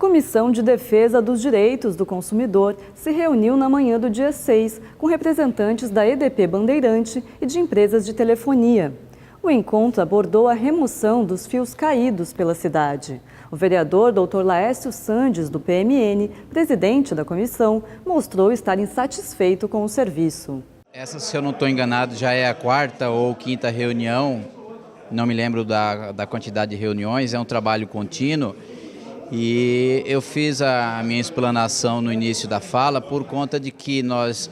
A Comissão de Defesa dos Direitos do Consumidor se reuniu na manhã do dia 6 com representantes da EDP Bandeirante e de empresas de telefonia. O encontro abordou a remoção dos fios caídos pela cidade. O vereador Dr. Laércio Sandes, do PMN, presidente da comissão, mostrou estar insatisfeito com o serviço. Essa, se eu não estou enganado, já é a quarta ou quinta reunião, não me lembro da quantidade de reuniões, é um trabalho contínuo. E eu fiz a minha explanação no início da fala por conta de que nós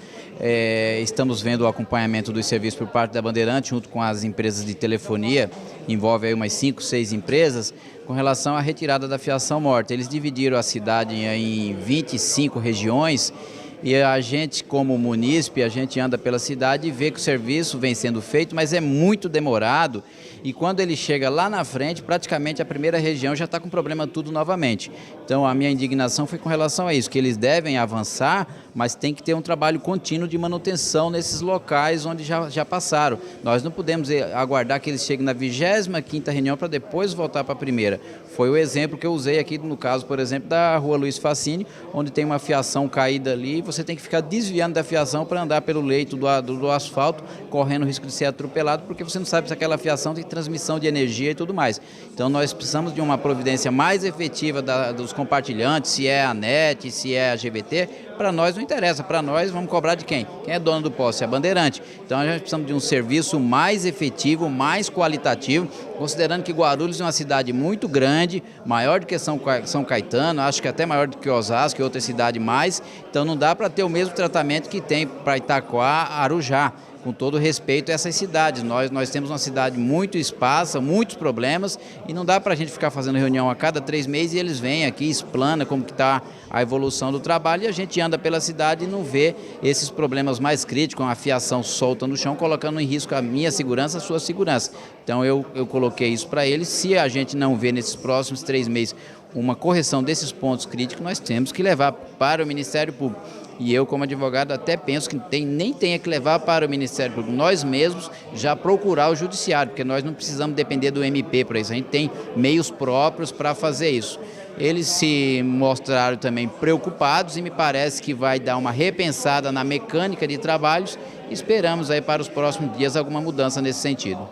estamos vendo o acompanhamento dos serviços por parte da Bandeirante, junto com as empresas de telefonia, envolve aí umas 5, 6 empresas, com relação à retirada da fiação morta. Eles dividiram a cidade em 25 regiões e a gente, como munícipe, a gente anda pela cidade e vê que o serviço vem sendo feito, mas é muito demorado. E quando ele chega lá na frente, praticamente a primeira região já está com problema tudo novamente. Então a minha indignação foi com relação a isso, que eles devem avançar, mas tem que ter um trabalho contínuo de manutenção nesses locais onde já passaram. Nós não podemos aguardar que eles cheguem na 25ª reunião para depois voltar para a primeira. Foi o exemplo que eu usei aqui no caso, por exemplo, da rua Luiz Facini, onde tem uma fiação caída ali, você tem que ficar desviando da fiação para andar pelo leito do asfalto, correndo o risco de ser atropelado, porque você não sabe se aquela fiação tem transmissão de energia e tudo mais. Então nós precisamos de uma providência mais efetiva dos compartilhantes, se é a NET, se é a GBT, para nós não interessa, para nós vamos cobrar de quem? Quem é dono do poste? É a Bandeirante. Então a gente precisa de um serviço mais efetivo, mais qualitativo, considerando que Guarulhos é uma cidade muito grande, maior do que São Caetano, acho que até maior do que Osasco e outra cidade mais, então não dá para ter o mesmo tratamento que tem para Itaquá, Arujá. Com todo respeito a essas cidades, nós temos uma cidade muito esparsa, muitos problemas e não dá para a gente ficar fazendo reunião a cada 3 meses e eles vêm aqui, explanam como que está a evolução do trabalho e a gente anda pela cidade e não vê esses problemas mais críticos, a fiação solta no chão, colocando em risco a minha segurança, a sua segurança. Então eu coloquei isso para eles, se a gente não vê nesses próximos 3 meses uma correção desses pontos críticos, nós temos que levar para o Ministério Público. E eu, como advogado, até penso que nem tenha que levar para o Ministério Público, nós mesmos já procurar o Judiciário, porque nós não precisamos depender do MP para isso, a gente tem meios próprios para fazer isso. Eles se mostraram também preocupados e me parece que vai dar uma repensada na mecânica de trabalhos. Esperamos aí para os próximos dias alguma mudança nesse sentido.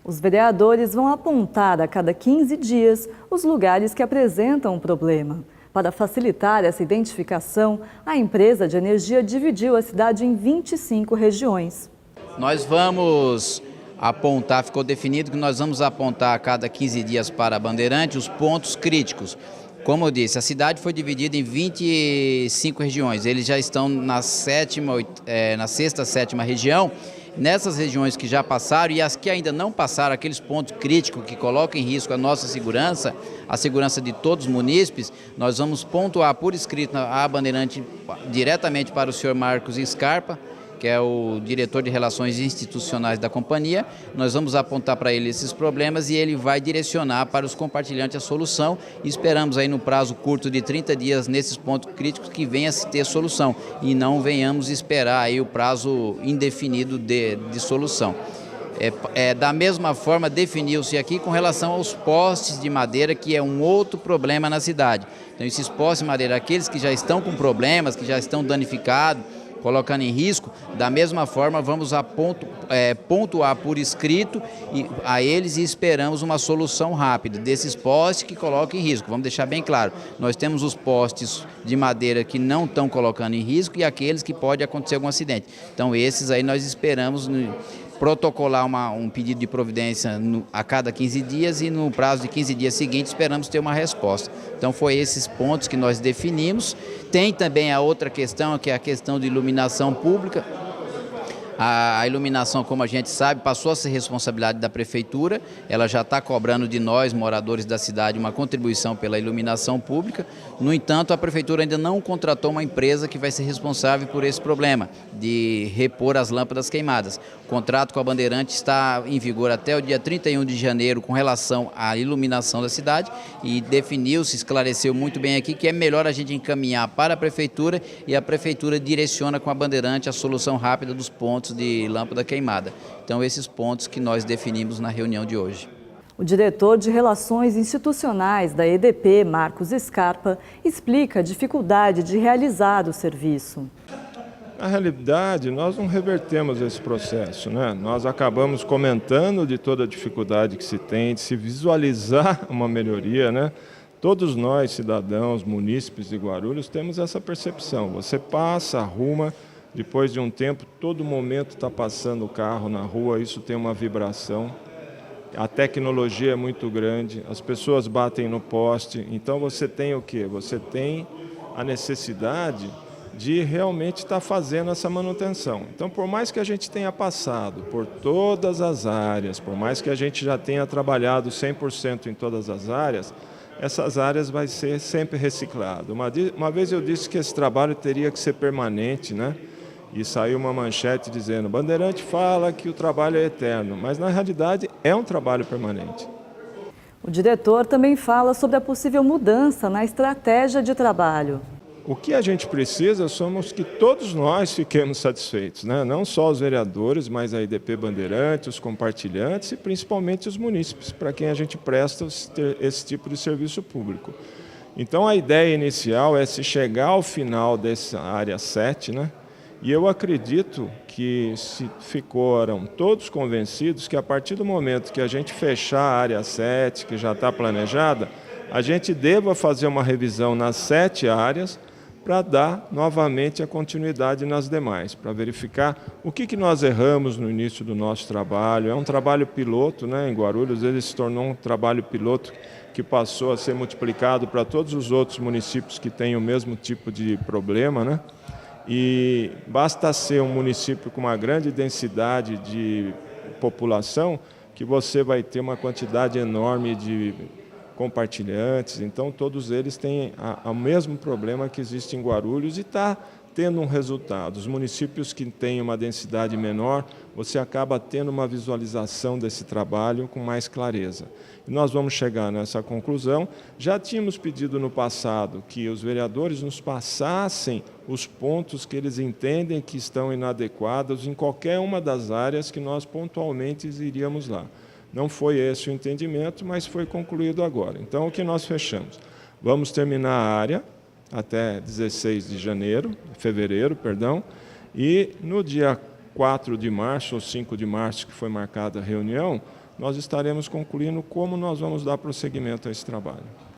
Os vereadores vão apontar a cada 15 dias os lugares que apresentam um problema. Para facilitar essa identificação, a empresa de energia dividiu a cidade em 25 regiões. Nós vamos apontar, ficou definido que nós vamos apontar a cada 15 dias para a Bandeirante os pontos críticos. Como eu disse, a cidade foi dividida em 25 regiões, eles já estão na sexta, 7ª região. Nessas regiões que já passaram e as que ainda não passaram, aqueles pontos críticos que colocam em risco a nossa segurança, a segurança de todos os munícipes, nós vamos pontuar por escrito a Bandeirante diretamente para o senhor Marcos Scarpa, que é o diretor de Relações Institucionais da companhia. Nós vamos apontar para ele esses problemas e ele vai direcionar para os compartilhantes a solução. E esperamos aí no prazo curto de 30 dias nesses pontos críticos que venha a se ter solução e não venhamos esperar aí o prazo indefinido de solução. Da mesma forma, definiu-se aqui com relação aos postes de madeira, que é um outro problema na cidade. Então, esses postes de madeira, aqueles que já estão com problemas, que já estão danificados, colocando em risco, da mesma forma vamos pontuar por escrito a eles e esperamos uma solução rápida desses postes que colocam em risco. Vamos deixar bem claro, nós temos os postes de madeira que não estão colocando em risco e aqueles que pode acontecer algum acidente. Então esses aí nós esperamos protocolar um pedido de providência a cada 15 dias e no prazo de 15 dias seguintes esperamos ter uma resposta. Então foi esses pontos que nós definimos. Tem também a outra questão, que é a questão de iluminação pública. A iluminação, como a gente sabe, passou a ser responsabilidade da Prefeitura, ela já está cobrando de nós, moradores da cidade, uma contribuição pela iluminação pública. No entanto, a Prefeitura ainda não contratou uma empresa que vai ser responsável por esse problema, de repor as lâmpadas queimadas. O contrato com a Bandeirante está em vigor até o dia 31 de janeiro com relação à iluminação da cidade e definiu-se, esclareceu muito bem aqui que é melhor a gente encaminhar para a Prefeitura e a Prefeitura direciona com a Bandeirante a solução rápida dos pontos de lâmpada queimada. Então, esses pontos que nós definimos na reunião de hoje. O diretor de Relações Institucionais da EDP, Marcos Scarpa, explica a dificuldade de realizar o serviço. Na realidade, nós não revertemos esse processo, né? Nós acabamos comentando de toda a dificuldade que se tem de se visualizar uma melhoria, né? Todos nós, cidadãos, munícipes de Guarulhos, temos essa percepção. Você passa, arruma, depois de um tempo, todo momento está passando o carro na rua, isso tem uma vibração. A tecnologia é muito grande, as pessoas batem no poste, então você tem o quê? Você tem a necessidade de realmente estar fazendo essa manutenção. Então, por mais que a gente tenha passado por todas as áreas, por mais que a gente já tenha trabalhado 100% em todas as áreas, essas áreas vai ser sempre reciclado. Uma vez eu disse que esse trabalho teria que ser permanente, né? E saiu uma manchete dizendo: Bandeirante fala que o trabalho é eterno, mas na realidade é um trabalho permanente. O diretor também fala sobre a possível mudança na estratégia de trabalho. O que a gente precisa somos que todos nós fiquemos satisfeitos, né? Não só os vereadores, mas a EDP Bandeirante, os compartilhantes e principalmente os munícipes, para quem a gente presta esse tipo de serviço público. Então a ideia inicial é se chegar ao final dessa área 7, né? E eu acredito que se ficaram todos convencidos que a partir do momento que a gente fechar a área 7, que já está planejada, a gente deva fazer uma revisão nas 7 áreas para dar novamente a continuidade nas demais, para verificar o que nós erramos no início do nosso trabalho. É um trabalho piloto, né? Em Guarulhos ele se tornou um trabalho piloto que passou a ser multiplicado para todos os outros municípios que têm o mesmo tipo de problema, né? E basta ser um município com uma grande densidade de população que você vai ter uma quantidade enorme de compartilhantes. Então, todos eles têm o mesmo problema que existe em Guarulhos e está tendo um resultado. Os municípios que têm uma densidade menor, você acaba tendo uma visualização desse trabalho com mais clareza. E nós vamos chegar nessa conclusão. Já tínhamos pedido no passado que os vereadores nos passassem os pontos que eles entendem que estão inadequados em qualquer uma das áreas que nós pontualmente iríamos lá. Não foi esse o entendimento, mas foi concluído agora. Então, o que nós fechamos? Vamos terminar a área até 16 de fevereiro, e no dia 4 de março ou 5 de março, que foi marcada a reunião, nós estaremos concluindo como nós vamos dar prosseguimento a esse trabalho.